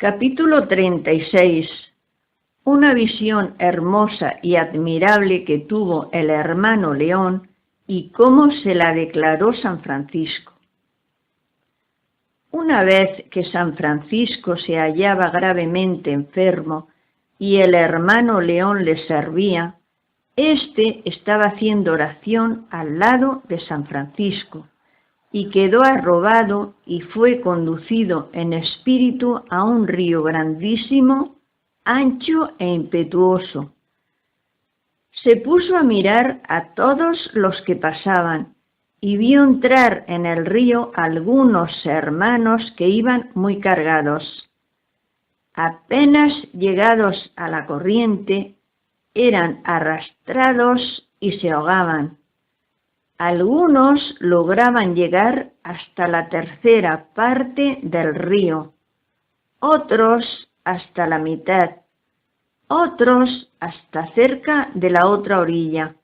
Capítulo 36. Una visión hermosa y admirable que tuvo el hermano León y cómo se la declaró San Francisco. Una vez que San Francisco se hallaba gravemente enfermo y el hermano León le servía, éste estaba haciendo oración al lado de San Francisco y quedó arrobado y fue conducido en espíritu a un río grandísimo, ancho e impetuoso. Se puso a mirar a todos los que pasaban y vio entrar en el río algunos hermanos que iban muy cargados. Apenas llegados a la corriente, eran arrastrados y se ahogaban. Algunos lograban llegar hasta la tercera parte del río, otros hasta la mitad, otros hasta cerca de la otra orilla,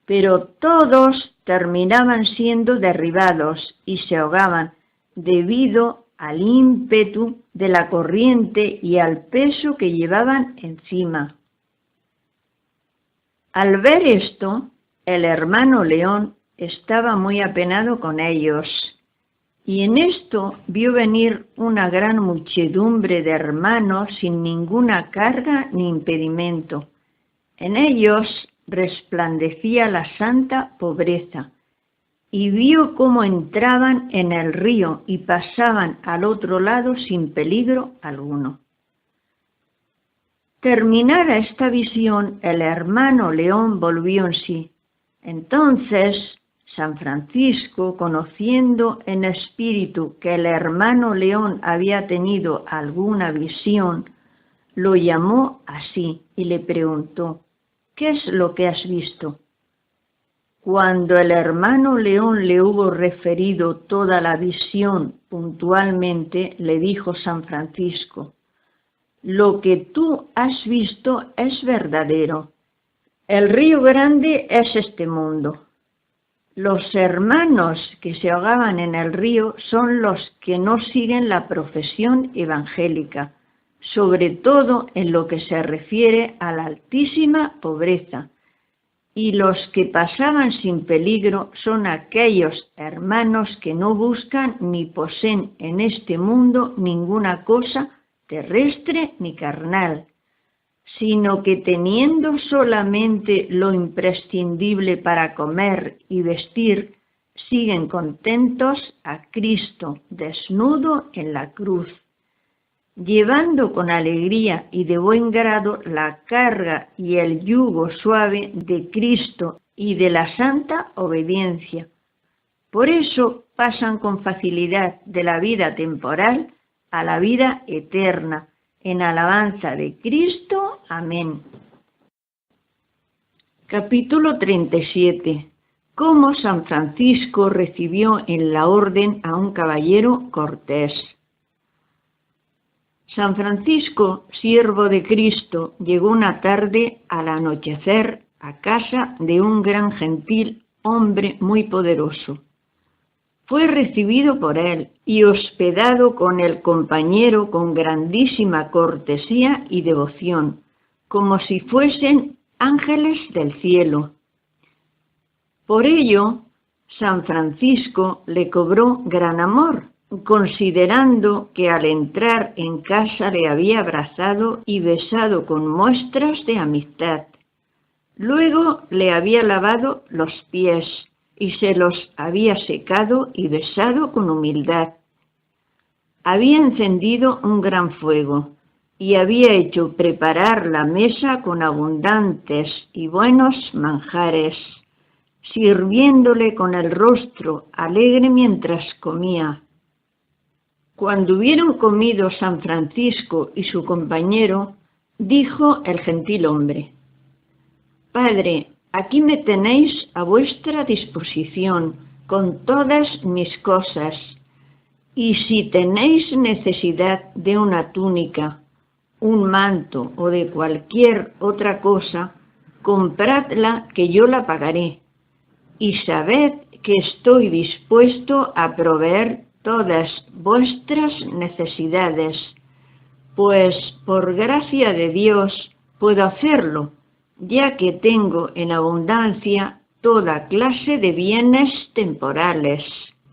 pero todos terminaban siendo derribados y se ahogaban debido al ímpetu de la corriente y al peso que llevaban encima. Al ver esto, el hermano León estaba muy apenado con ellos, y en esto vio venir una gran muchedumbre de hermanos sin ninguna carga ni impedimento. En ellos resplandecía la santa pobreza, y vio cómo entraban en el río y pasaban al otro lado sin peligro alguno. Terminada esta visión, el hermano León volvió en sí. Entonces San Francisco, conociendo en espíritu que el hermano León había tenido alguna visión, lo llamó así y le preguntó: ¿qué es lo que has visto? Cuando el hermano León le hubo referido toda la visión puntualmente, le dijo San Francisco: lo que tú has visto es verdadero. El río grande es este mundo. Los hermanos que se ahogaban en el río son los que no siguen la profesión evangélica, sobre todo en lo que se refiere a la altísima pobreza, y los que pasaban sin peligro son aquellos hermanos que no buscan ni poseen en este mundo ninguna cosa terrestre ni carnal, sino que teniendo solamente lo imprescindible para comer y vestir, siguen contentos a Cristo desnudo en la cruz, llevando con alegría y de buen grado la carga y el yugo suave de Cristo y de la santa obediencia. Por eso pasan con facilidad de la vida temporal a la vida eterna, en alabanza de Cristo. Amén. Capítulo 37. Cómo San Francisco recibió en la orden a un caballero cortés. San Francisco, siervo de Cristo, llegó una tarde al anochecer a casa de un gran gentil hombre muy poderoso. Fue recibido por él y hospedado con el compañero con grandísima cortesía y devoción, como si fuesen ángeles del cielo. Por ello, San Francisco le cobró gran amor, considerando que al entrar en casa le había abrazado y besado con muestras de amistad. Luego le había lavado los pies y se los había secado y besado con humildad. Había encendido un gran fuego y había hecho preparar la mesa con abundantes y buenos manjares, sirviéndole con el rostro alegre mientras comía. Cuando hubieron comido San Francisco y su compañero, dijo el gentil hombre: «Padre, aquí me tenéis a vuestra disposición con todas mis cosas, y si tenéis necesidad de una túnica, un manto o de cualquier otra cosa, compradla que yo la pagaré, y sabed que estoy dispuesto a proveer todas vuestras necesidades, pues por gracia de Dios puedo hacerlo, ya que tengo en abundancia toda clase de bienes temporales,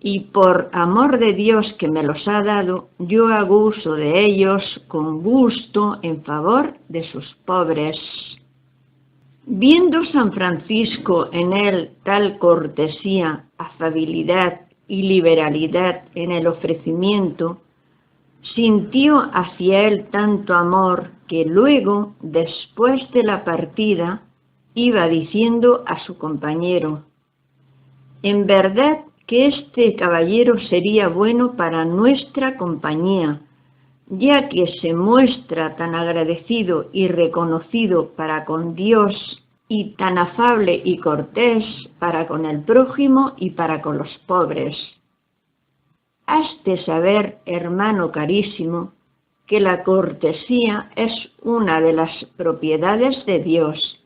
y por amor de Dios que me los ha dado, yo hago uso de ellos con gusto en favor de sus pobres. Viendo San Francisco en él tal cortesía, afabilidad y liberalidad en el ofrecimiento, sintió hacia él tanto amor que luego, después de la partida, iba diciendo a su compañero: «En verdad que este caballero sería bueno para nuestra compañía, ya que se muestra tan agradecido y reconocido para con Dios y tan afable y cortés para con el prójimo y para con los pobres. Has de saber, hermano carísimo, que la cortesía es una de las propiedades de Dios,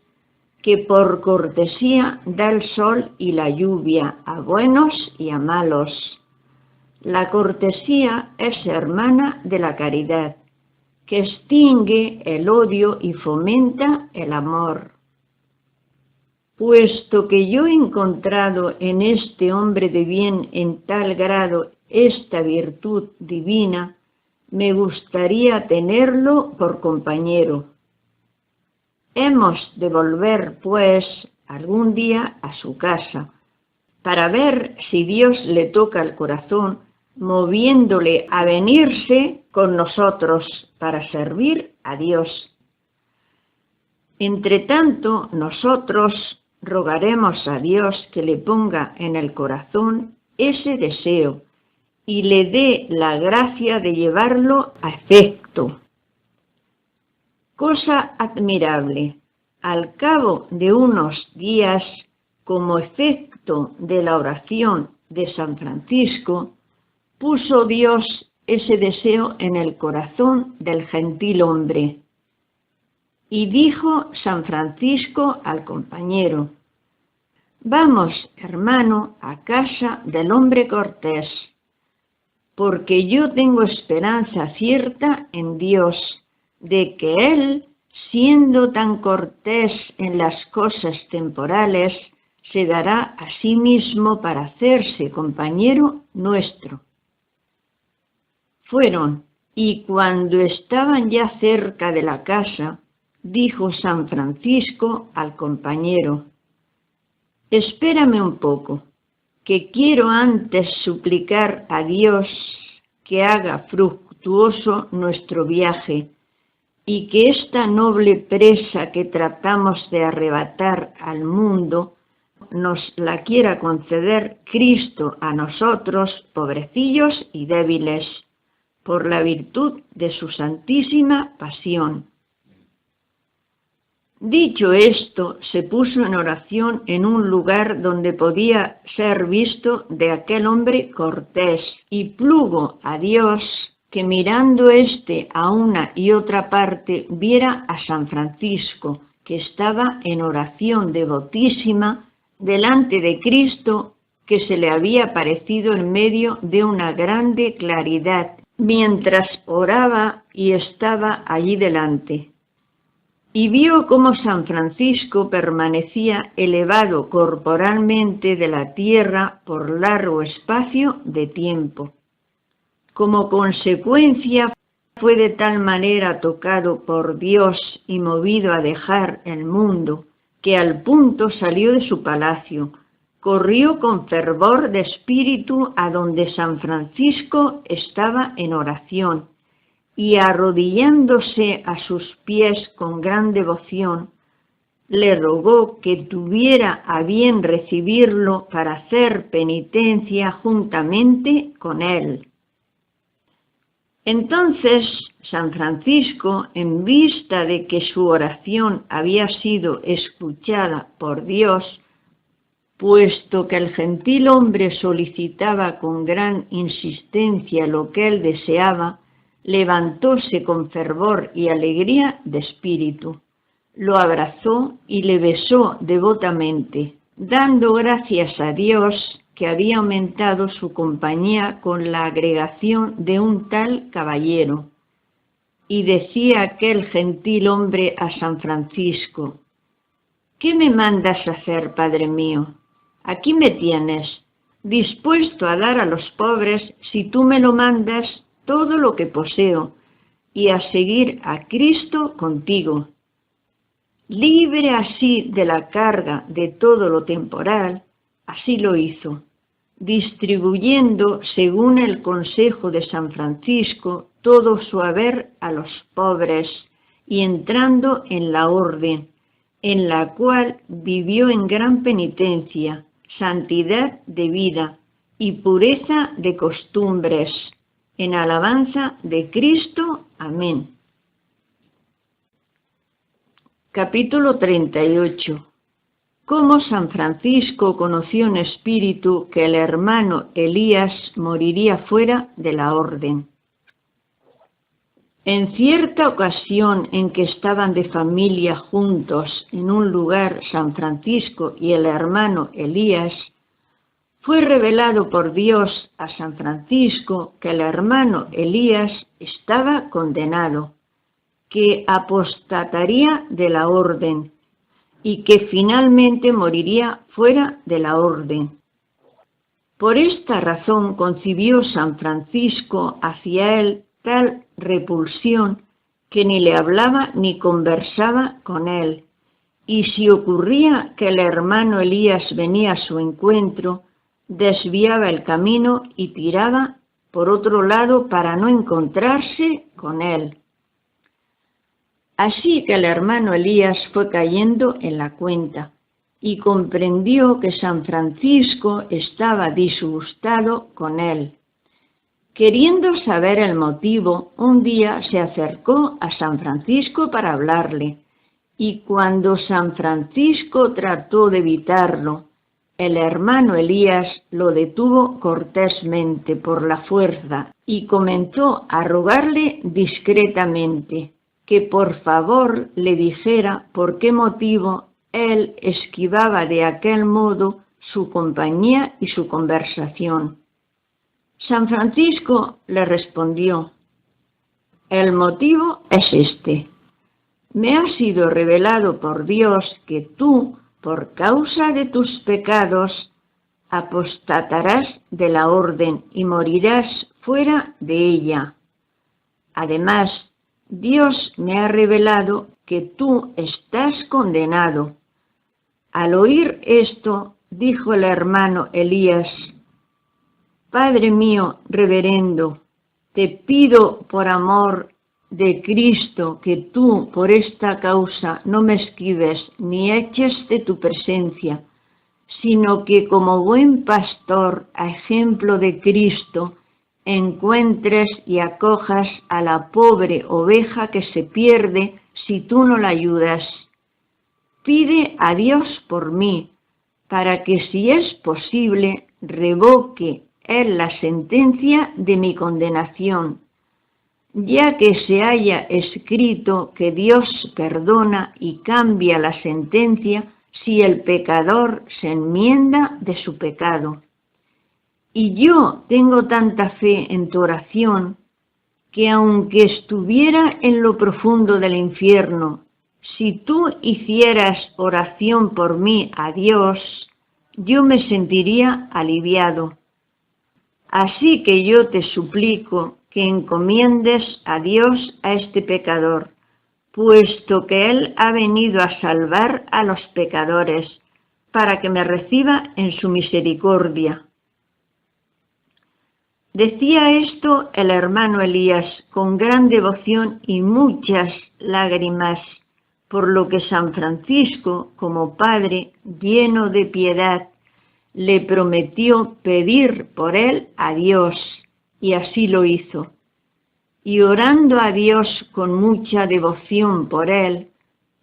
que por cortesía da el sol y la lluvia a buenos y a malos. La cortesía es hermana de la caridad, que extingue el odio y fomenta el amor. Puesto que yo he encontrado en este hombre de bien en tal grado esta virtud divina, me gustaría tenerlo por compañero. Hemos de volver, pues, algún día a su casa, para ver si Dios le toca el corazón, moviéndole a venirse con nosotros para servir a Dios. Entretanto, nosotros rogaremos a Dios que le ponga en el corazón ese deseo y le dé la gracia de llevarlo a efecto. Cosa admirable, al cabo de unos días, como efecto de la oración de San Francisco, puso Dios ese deseo en el corazón del gentil hombre. Y dijo San Francisco al compañero: «Vamos, hermano, a casa del hombre cortés, porque yo tengo esperanza cierta en Dios, de que Él, siendo tan cortés en las cosas temporales, se dará a sí mismo para hacerse compañero nuestro». Fueron, y cuando estaban ya cerca de la casa, dijo San Francisco al compañero: «Espérame un poco, que quiero antes suplicar a Dios que haga fructuoso nuestro viaje y que esta noble presa que tratamos de arrebatar al mundo nos la quiera conceder Cristo a nosotros, pobrecillos y débiles, por la virtud de su santísima pasión». Dicho esto, se puso en oración en un lugar donde podía ser visto de aquel hombre cortés, y plugo a Dios que mirando éste a una y otra parte viera a San Francisco, que estaba en oración devotísima delante de Cristo, que se le había aparecido en medio de una grande claridad, mientras oraba y estaba allí delante. Y vio cómo San Francisco permanecía elevado corporalmente de la tierra por largo espacio de tiempo. Como consecuencia, fue de tal manera tocado por Dios y movido a dejar el mundo, que al punto salió de su palacio, corrió con fervor de espíritu a donde San Francisco estaba en oración, y arrodillándose a sus pies con gran devoción, le rogó que tuviera a bien recibirlo para hacer penitencia juntamente con él. Entonces San Francisco, en vista de que su oración había sido escuchada por Dios, puesto que el gentil hombre solicitaba con gran insistencia lo que él deseaba, levantóse con fervor y alegría de espíritu, lo abrazó y le besó devotamente, dando gracias a Dios que había aumentado su compañía con la agregación de un tal caballero. y decía aquel gentil hombre a San Francisco: ¿qué me mandas hacer, Padre mío? Aquí me tienes, dispuesto a dar a los pobres, si tú me lo mandas, todo lo que poseo, y a seguir a Cristo contigo. Libre así de la carga de todo lo temporal, así lo hizo, distribuyendo, según el consejo de San Francisco, todo su haber a los pobres, y entrando en la orden, en la cual vivió en gran penitencia, santidad de vida y pureza de costumbres, en alabanza de Cristo. Amén. Capítulo 38. Cómo San Francisco conoció en espíritu que el hermano Elías moriría fuera de la orden. En cierta ocasión en que estaban de familia juntos en un lugar San Francisco y el hermano Elías, fue revelado por Dios a San Francisco que el hermano Elías estaba condenado, que apostataría de la orden y que finalmente moriría fuera de la orden. Por esta razón concibió San Francisco hacia él tal repulsión que ni le hablaba ni conversaba con él, y si ocurría que el hermano Elías venía a su encuentro, desviaba el camino y tiraba por otro lado para no encontrarse con él. Así que el hermano Elías fue cayendo en la cuenta y comprendió que San Francisco estaba disgustado con él. Queriendo saber el motivo, un día se acercó a San Francisco para hablarle, y cuando San Francisco trató de evitarlo, el hermano Elías lo detuvo cortésmente por la fuerza y comenzó a rogarle discretamente que por favor le dijera por qué motivo él esquivaba de aquel modo su compañía y su conversación. San Francisco le respondió: el motivo es este. Me ha sido revelado por Dios que tú, por causa de tus pecados, apostatarás de la orden y morirás fuera de ella. Además, Dios me ha revelado que tú estás condenado. Al oír esto, dijo el hermano Elías: Padre mío reverendo, te pido por amor de Cristo que tú por esta causa no me esquives ni eches de tu presencia, sino que como buen pastor, a ejemplo de Cristo, encuentres y acojas a la pobre oveja que se pierde si tú no la ayudas. Pide a Dios por mí, para que si es posible revoque Él la sentencia de mi condenación, ya que se haya escrito que Dios perdona y cambia la sentencia si el pecador se enmienda de su pecado. Y yo tengo tanta fe en tu oración, que aunque estuviera en lo profundo del infierno, si tú hicieras oración por mí a Dios, yo me sentiría aliviado. Así que yo te suplico que encomiendes a Dios a este pecador, puesto que Él ha venido a salvar a los pecadores, para que me reciba en su misericordia. Decía esto el hermano Elías con gran devoción y muchas lágrimas, por lo que San Francisco, como padre lleno de piedad, le prometió pedir por él a Dios, y así lo hizo. Y orando a Dios con mucha devoción por él,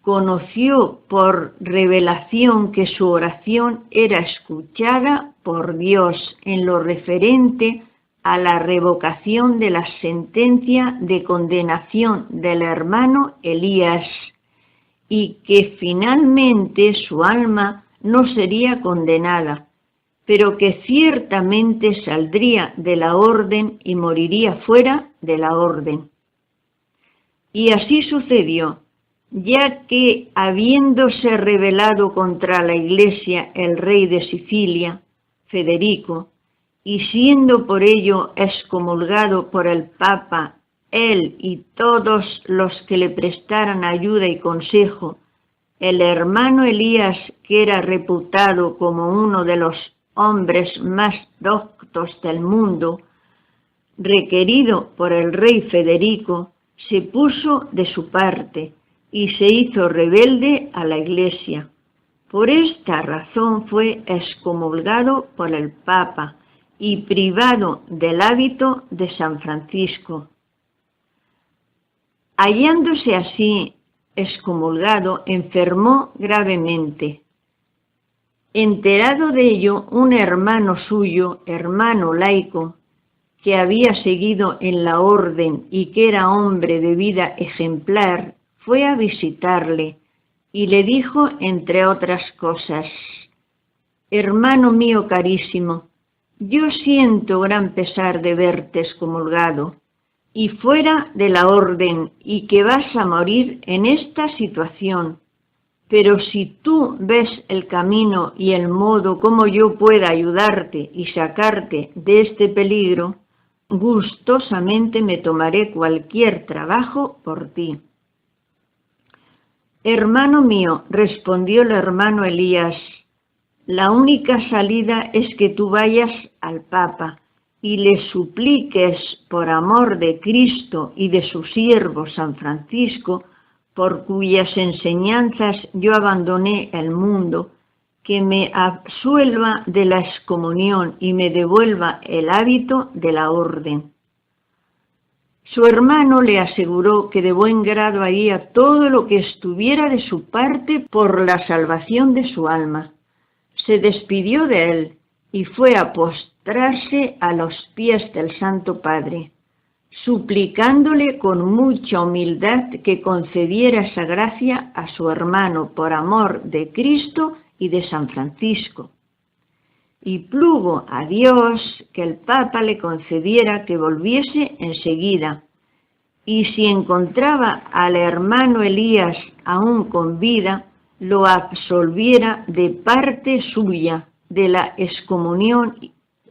conoció por revelación que su oración era escuchada por Dios en lo referente a la revocación de la sentencia de condenación del hermano Elías, y que finalmente su alma no sería condenada, pero que ciertamente saldría de la orden y moriría fuera de la orden. Y así sucedió, ya que habiéndose rebelado contra la Iglesia el rey de Sicilia, Federico, y siendo por ello excomulgado por el Papa, él y todos los que le prestaran ayuda y consejo, el hermano Elías, que era reputado como uno de los hombres más doctos del mundo, requerido por el rey Federico, se puso de su parte y se hizo rebelde a la Iglesia. Por esta razón fue excomulgado por el Papa y privado del hábito de San Francisco. Hallándose así excomulgado, enfermó gravemente. Enterado de ello, un hermano suyo, hermano laico, que había seguido en la orden y que era hombre de vida ejemplar, fue a visitarle y le dijo, entre otras cosas: «Hermano mío carísimo, yo siento gran pesar de verte excomulgado y fuera de la orden y que vas a morir en esta situación. Pero si tú ves el camino y el modo como yo pueda ayudarte y sacarte de este peligro, gustosamente me tomaré cualquier trabajo por ti». «Hermano mío», respondió el hermano Elías, «la única salida es que tú vayas al Papa y le supliques por amor de Cristo y de su siervo San Francisco, por cuyas enseñanzas yo abandoné el mundo, que me absuelva de la excomunión y me devuelva el hábito de la orden». Su hermano le aseguró que de buen grado haría todo lo que estuviera de su parte por la salvación de su alma. Se despidió de él y fue a postrarse a los pies del Santo Padre, suplicándole con mucha humildad que concediera esa gracia a su hermano por amor de Cristo y de San Francisco. Y plugo a Dios que el Papa le concediera que volviese enseguida, y si encontraba al hermano Elías aún con vida, lo absolviera de parte suya de la excomunión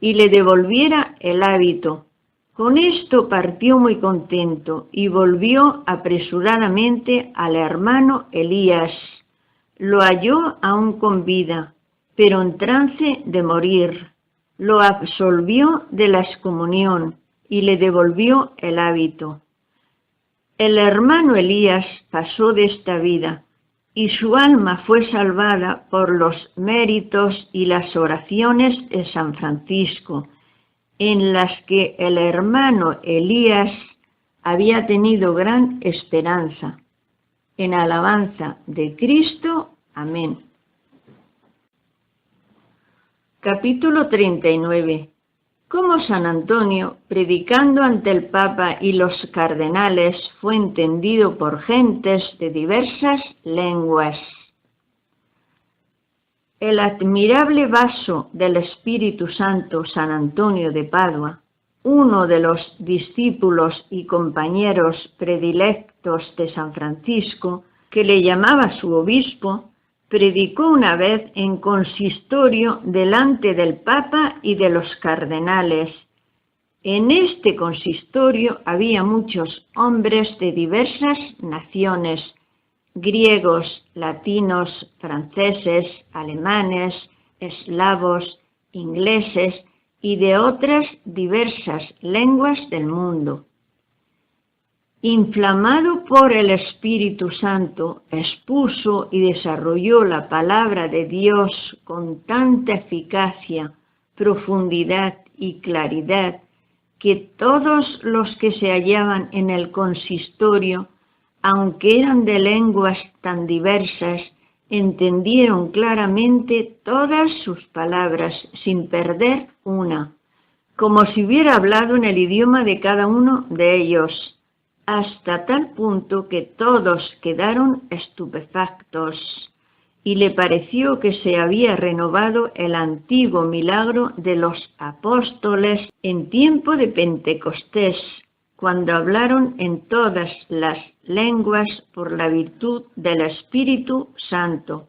y le devolviera el hábito. Con esto partió muy contento y volvió apresuradamente al hermano Elías. Lo halló aún con vida, pero en trance de morir. Lo absolvió de la excomunión y le devolvió el hábito. El hermano Elías pasó de esta vida y su alma fue salvada por los méritos y las oraciones de San Francisco, en las que el hermano Elías había tenido gran esperanza. En alabanza de Cristo. Amén. Capítulo 39. Cómo San Antonio, predicando ante el Papa y los cardenales, fue entendido por gentes de diversas lenguas. El admirable vaso del Espíritu Santo, San Antonio de Padua, uno de los discípulos y compañeros predilectos de San Francisco, que le llamaba su obispo, predicó una vez en consistorio delante del Papa y de los cardenales. En este consistorio había muchos hombres de diversas naciones, griegos, latinos, franceses, alemanes, eslavos, ingleses y de otras diversas lenguas del mundo. Inflamado por el Espíritu Santo, expuso y desarrolló la palabra de Dios con tanta eficacia, profundidad y claridad que todos los que se hallaban en el consistorio, aunque eran de lenguas tan diversas, entendieron claramente todas sus palabras sin perder una, como si hubiera hablado en el idioma de cada uno de ellos, hasta tal punto que todos quedaron estupefactos, y le pareció que se había renovado el antiguo milagro de los apóstoles en tiempo de Pentecostés, cuando hablaron en todas las lenguas por la virtud del Espíritu Santo.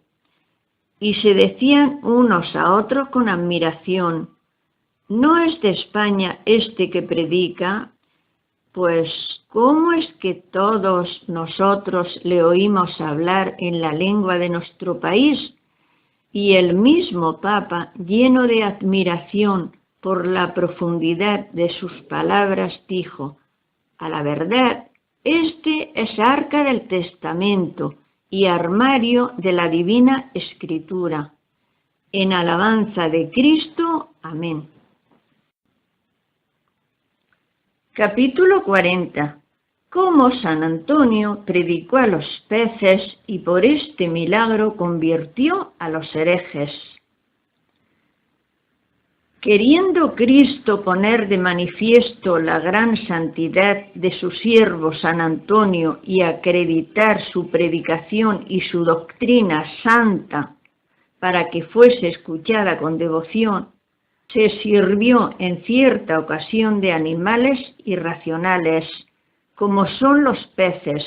Y se decían unos a otros con admiración: ¿no es de España este que predica? Pues, ¿cómo es que todos nosotros le oímos hablar en la lengua de nuestro país? Y el mismo Papa, lleno de admiración por la profundidad de sus palabras, dijo: a la verdad, este es arca del testamento y armario de la divina escritura. En alabanza de Cristo. Amén. Capítulo 40. Cómo San Antonio predicó a los peces y por este milagro convirtió a los herejes. Queriendo Cristo poner de manifiesto la gran santidad de su siervo San Antonio y acreditar su predicación y su doctrina santa para que fuese escuchada con devoción, se sirvió en cierta ocasión de animales irracionales, como son los peces,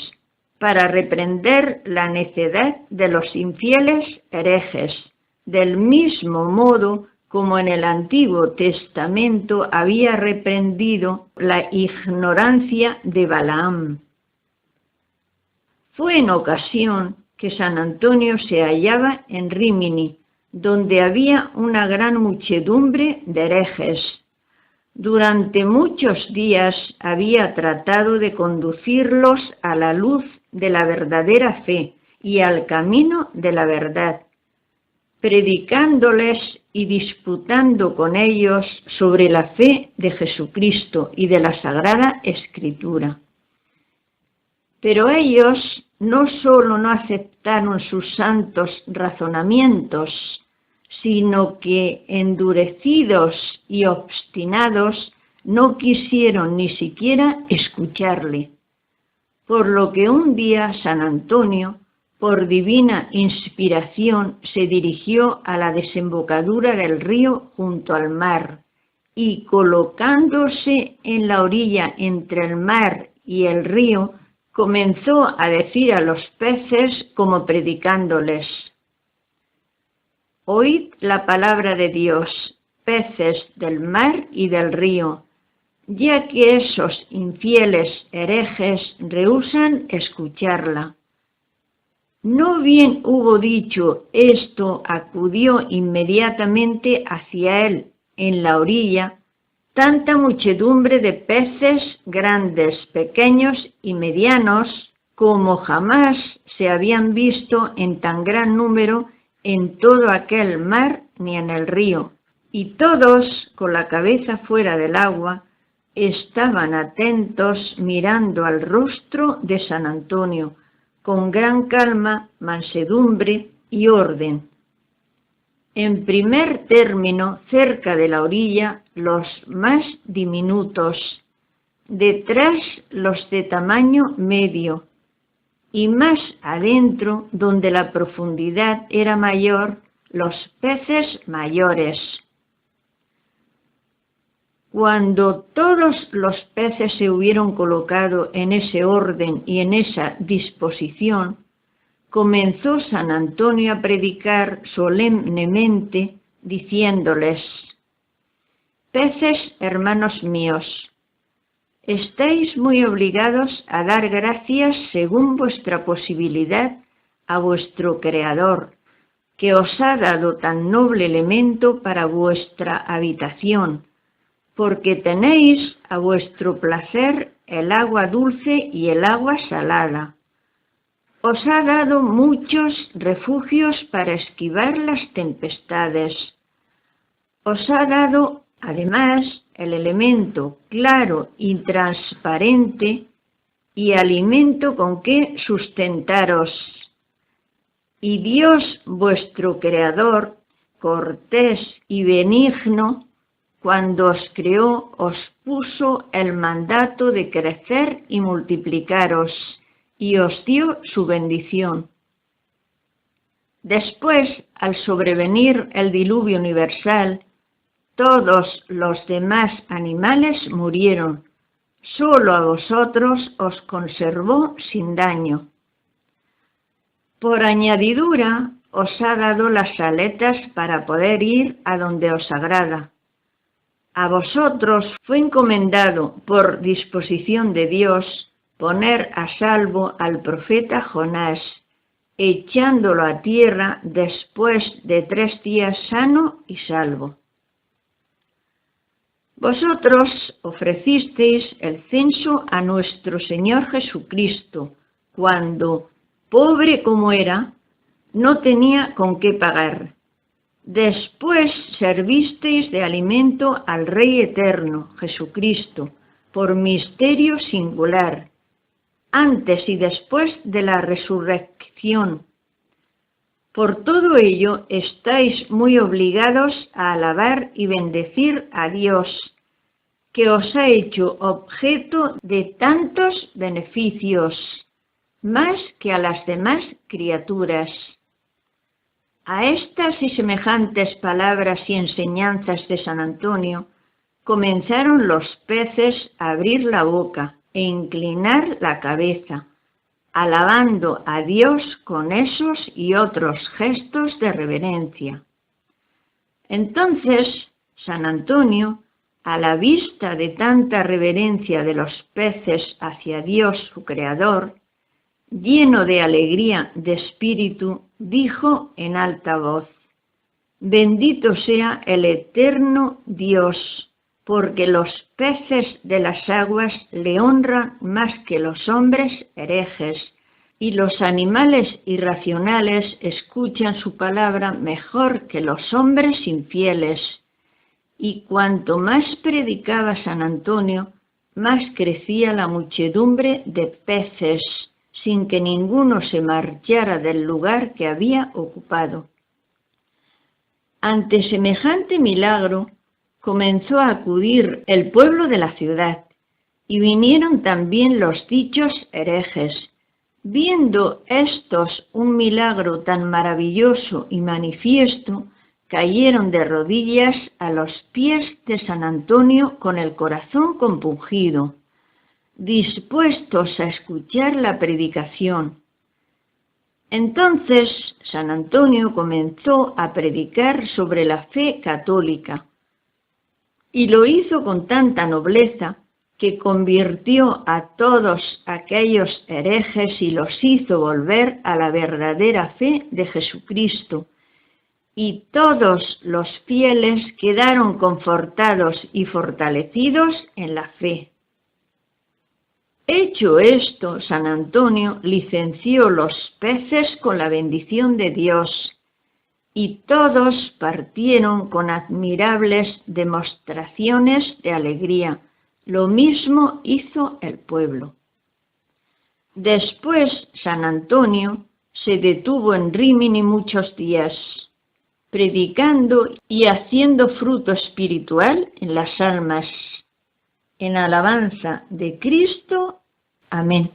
para reprender la necedad de los infieles herejes, del mismo modo como en el Antiguo Testamento había reprendido la ignorancia de Balaam. Fue en ocasión que San Antonio se hallaba en Rímini, donde había una gran muchedumbre de herejes. Durante muchos días había tratado de conducirlos a la luz de la verdadera fe y al camino de la verdad, predicándoles y disputando con ellos sobre la fe de Jesucristo y de la Sagrada Escritura. Pero ellos no solo no aceptaron sus santos razonamientos, sino que, endurecidos y obstinados, no quisieron ni siquiera escucharle. Por lo que un día San Antonio, por divina inspiración, se dirigió a la desembocadura del río junto al mar, y colocándose en la orilla entre el mar y el río, comenzó a decir a los peces como predicándoles: oíd la palabra de Dios, peces del mar y del río, ya que esos infieles herejes rehúsan escucharla. No bien hubo dicho esto, acudió inmediatamente hacia él, en la orilla, tanta muchedumbre de peces grandes, pequeños y medianos, como jamás se habían visto en tan gran número en todo aquel mar ni en el río, y todos, con la cabeza fuera del agua, estaban atentos mirando al rostro de San Antonio, con gran calma, mansedumbre y orden. En primer término, cerca de la orilla, los más diminutos, detrás los de tamaño medio, y más adentro, donde la profundidad era mayor, los peces mayores. Cuando todos los peces se hubieron colocado en ese orden y en esa disposición, comenzó San Antonio a predicar solemnemente, diciéndoles: peces hermanos míos, estáis muy obligados a dar gracias según vuestra posibilidad a vuestro Creador, que os ha dado tan noble elemento para vuestra habitación, porque tenéis a vuestro placer el agua dulce y el agua salada. Os ha dado muchos refugios para esquivar las tempestades. Os ha dado, además, el elemento claro y transparente y alimento con que sustentaros. Y Dios, vuestro Creador, cortés y benigno, cuando os creó, os puso el mandato de crecer y multiplicaros, y os dio su bendición. Después, al sobrevenir el diluvio universal, todos los demás animales murieron, solo a vosotros os conservó sin daño. Por añadidura os ha dado las aletas para poder ir a donde os agrada. A vosotros fue encomendado por disposición de Dios poner a salvo al profeta Jonás, echándolo a tierra después de 3 días sano y salvo. Vosotros ofrecisteis el censo a nuestro Señor Jesucristo, cuando, pobre como era, no tenía con qué pagar. Después servisteis de alimento al Rey eterno, Jesucristo, por misterio singular, antes y después de la resurrección. Por todo ello estáis muy obligados a alabar y bendecir a Dios, que os ha hecho objeto de tantos beneficios, más que a las demás criaturas. A estas y semejantes palabras y enseñanzas de San Antonio, comenzaron los peces a abrir la boca e inclinar la cabeza, alabando a Dios con esos y otros gestos de reverencia. Entonces, San Antonio, a la vista de tanta reverencia de los peces hacia Dios su Creador, lleno de alegría de espíritu, dijo en alta voz: «Bendito sea el eterno Dios, porque los peces de las aguas le honran más que los hombres herejes, y los animales irracionales escuchan su palabra mejor que los hombres infieles». Y cuanto más predicaba San Antonio, más crecía la muchedumbre de peces, sin que ninguno se marchara del lugar que había ocupado. Ante semejante milagro, comenzó a acudir el pueblo de la ciudad, y vinieron también los dichos herejes. Viendo estos un milagro tan maravilloso y manifiesto, cayeron de rodillas a los pies de San Antonio con el corazón compungido, dispuestos a escuchar la predicación. Entonces San Antonio comenzó a predicar sobre la fe católica, y lo hizo con tanta nobleza que convirtió a todos aquellos herejes y los hizo volver a la verdadera fe de Jesucristo, y todos los fieles quedaron confortados y fortalecidos en la fe. Hecho esto, San Antonio licenció los peces con la bendición de Dios, y todos partieron con admirables demostraciones de alegría. Lo mismo hizo el pueblo. Después San Antonio se detuvo en Rímini muchos días, predicando y haciendo fruto espiritual en las almas, en alabanza de Cristo. Amén.